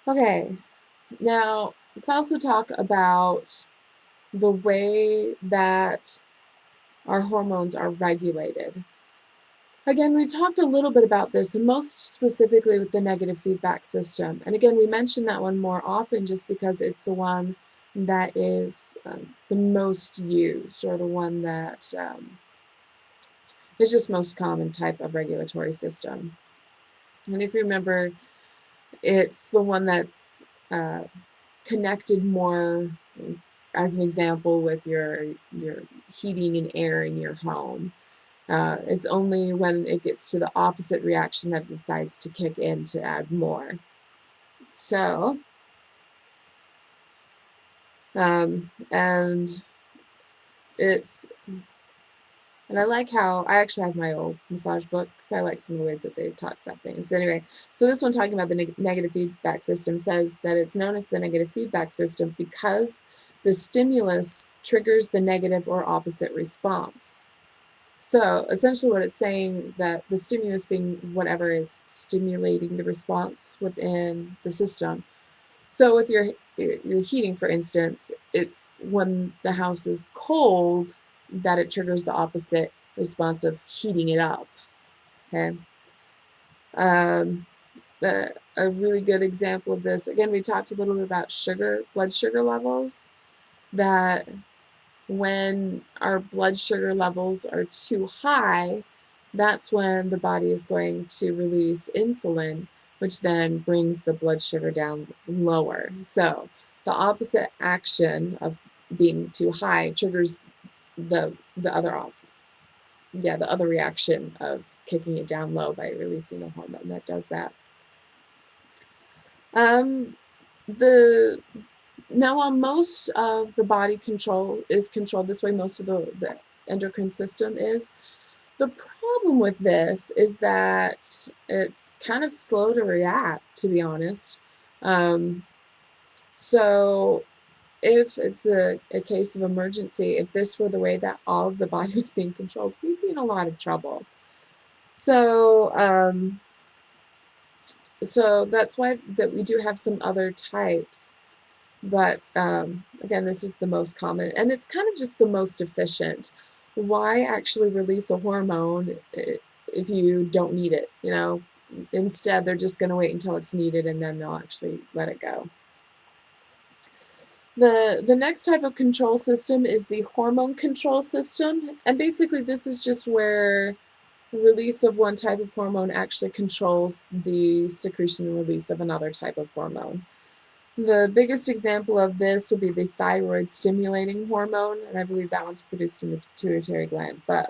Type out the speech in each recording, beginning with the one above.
Okay, now let's also talk about the way that our hormones are regulated. Again, we talked a little bit about this, and most specifically with the negative feedback system. And again, we mention that one more often just because it's the one that is the most used, or the one that is just most common type of regulatory system. And if you remember, it's the one that's connected more, as an example, with your heating and air in your home. It's only when it gets to the opposite reaction that it decides to kick in to add more. So, and it's, and I like how, I actually have my old massage book because I like some of the ways that they talk about things. Anyway, so this one talking about the negative feedback system says that it's known as the negative feedback system because the stimulus triggers the negative or opposite response. So essentially what it's saying, that the stimulus being whatever is stimulating the response within the system. So with your heating, for instance, it's when the house is cold that it triggers the opposite response of heating it up. Okay. Um, a really good example of this, again, we talked a little bit about blood sugar levels, that when our blood sugar levels are too high, that's when the body is going to release insulin, which then brings the blood sugar down lower. So the opposite action of being too high triggers the other reaction of kicking it down low by releasing the hormone that does that. The Now, while most of the body is controlled this way, most of the endocrine system is, the problem with this is that it's kind of slow to react, to be honest. So if it's a case of emergency, if this were the way that all of the body was being controlled, we'd be in a lot of trouble. So, so that's why that we do have some other types. But again, this is the most common, and it's kind of just the most efficient. Why actually release a hormone if you don't need it? You know, instead they're just going to wait until it's needed, and then they'll actually let it go. The next type of control system is the hormone control system, and basically this is just where release of one type of hormone actually controls the secretion and release of another type of hormone. The biggest example of this would be the thyroid stimulating hormone, and I believe that one's produced in the pituitary gland. But,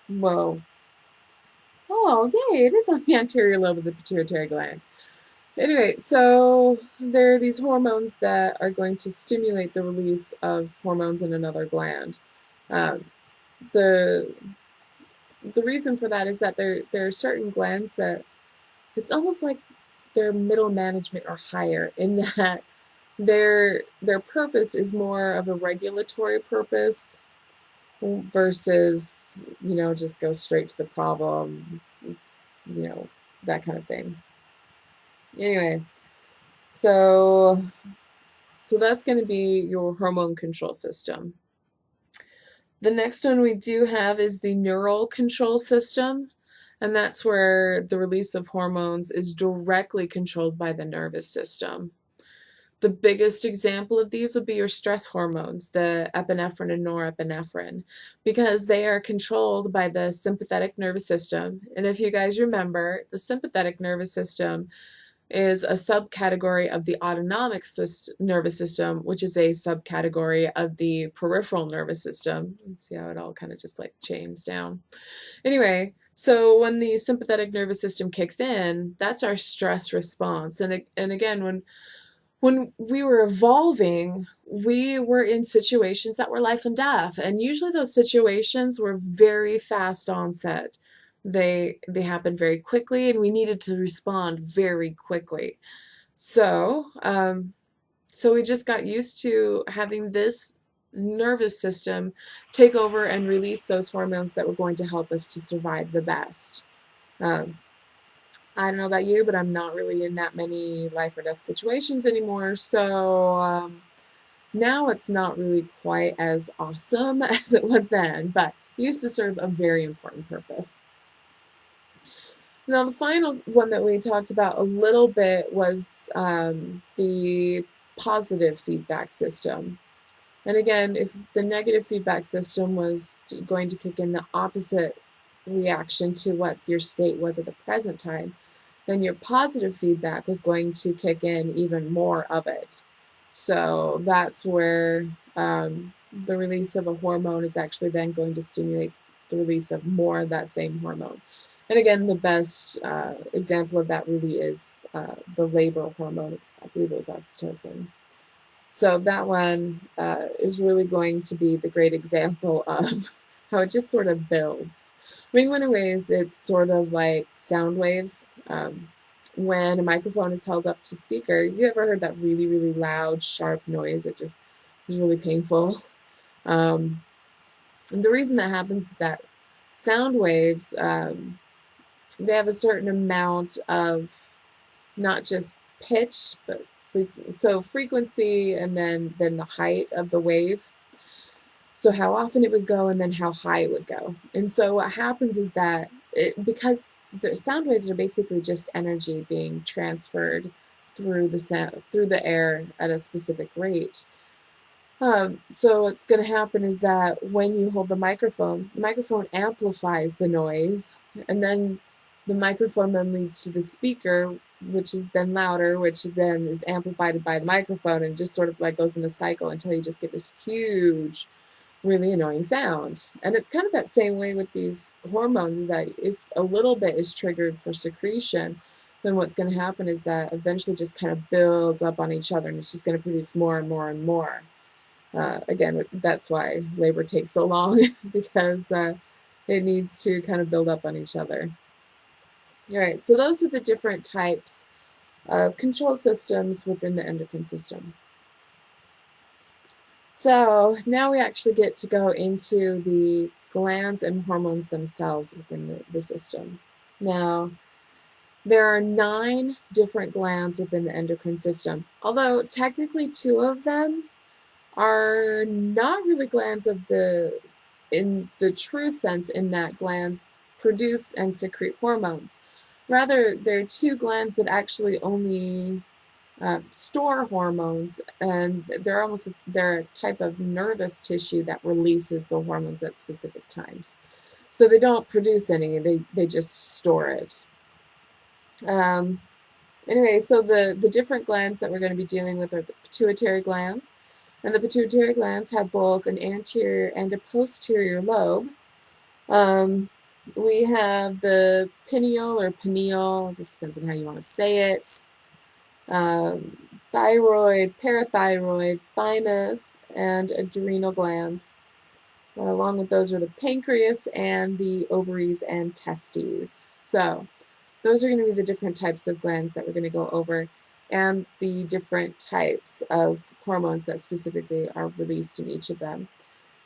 whoa. Oh, yay, it is on the anterior lobe of the pituitary gland. Anyway, so there are these hormones that are going to stimulate the release of hormones in another gland. The reason for that is that there are certain glands that it's almost like they're middle management or higher, in that their purpose is more of a regulatory purpose versus, just go straight to the problem, that kind of thing. Anyway, so that's going to be your hormone control system. The next one we do have is the neural control system, and that's where the release of hormones is directly controlled by the nervous system. The biggest example of these would be your stress hormones, the epinephrine and norepinephrine, because they are controlled by the sympathetic nervous system. And if you guys remember, the sympathetic nervous system is a subcategory of the autonomic nervous system, which is a subcategory of the peripheral nervous system. Let's see how it all kind of just like chains down. Anyway, so when the sympathetic nervous system kicks in, that's our stress response. And again, when we were evolving, we were in situations that were life and death, and usually those situations were very fast onset. They happened very quickly, and we needed to respond very quickly. So, so we just got used to having this nervous system take over and release those hormones that were going to help us to survive the best. Um, I don't know about you, but I'm not really in that many life or death situations anymore. So now it's not really quite as awesome as it was then, but it used to serve a very important purpose. Now, the final one that we talked about a little bit was the positive feedback system. And again, if the negative feedback system was going to kick in the opposite reaction to what your state was at the present time, then your positive feedback was going to kick in even more of it. So that's where the release of a hormone is actually then going to stimulate the release of more of that same hormone. And again, the best example of that really is the labor hormone. I believe it was oxytocin. So that one is really going to be the great example of how it just sort of builds. I mean, in many ways, it's sort of like sound waves. When a microphone is held up to speaker, you ever heard that really, really loud, sharp noise that just is really painful? And the reason that happens is that sound waves, they have a certain amount of not just pitch, but frequency and then the height of the wave. So how often it would go and then how high it would go. And so what happens is that because the sound waves are basically just energy being transferred through the air at a specific rate. So what's going to happen is that when you hold the microphone amplifies the noise, and then the microphone then leads to the speaker, which is then louder, which then is amplified by the microphone, and just sort of like goes in a cycle until you just get this huge, really annoying sound. And it's kind of that same way with these hormones, that if a little bit is triggered for secretion, then what's going to happen is that eventually just kind of builds up on each other, and it's just going to produce more and more and more. Again, that's why labor takes so long, is because it needs to kind of build up on each other. All right, so those are the different types of control systems within the endocrine system. So now we actually get to go into the glands and hormones themselves within the system. Now, there are 9 different glands within the endocrine system, although technically 2 of them are not really glands in the true sense, in that glands produce and secrete hormones. Rather, they're 2 glands that actually only store hormones, and they're a type of nervous tissue that releases the hormones at specific times. So they don't produce any, they just store it. Anyway, so the different glands that we're going to be dealing with are the pituitary glands. And the pituitary glands have both an anterior and a posterior lobe. We have the pineal or pineal, just depends on how you want to say it, thyroid, parathyroid, thymus, and adrenal glands. Along with those are the pancreas and the ovaries and testes. So those are going to be the different types of glands that we're going to go over, and the different types of hormones that specifically are released in each of them.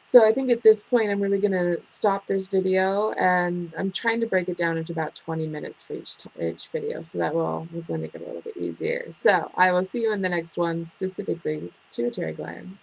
So I think at this point I'm really going to stop this video, and I'm trying to break it down into about 20 minutes for each video, so that will hopefully make it a little bit easier. So I will see you in the next one, specifically with the pituitary gland.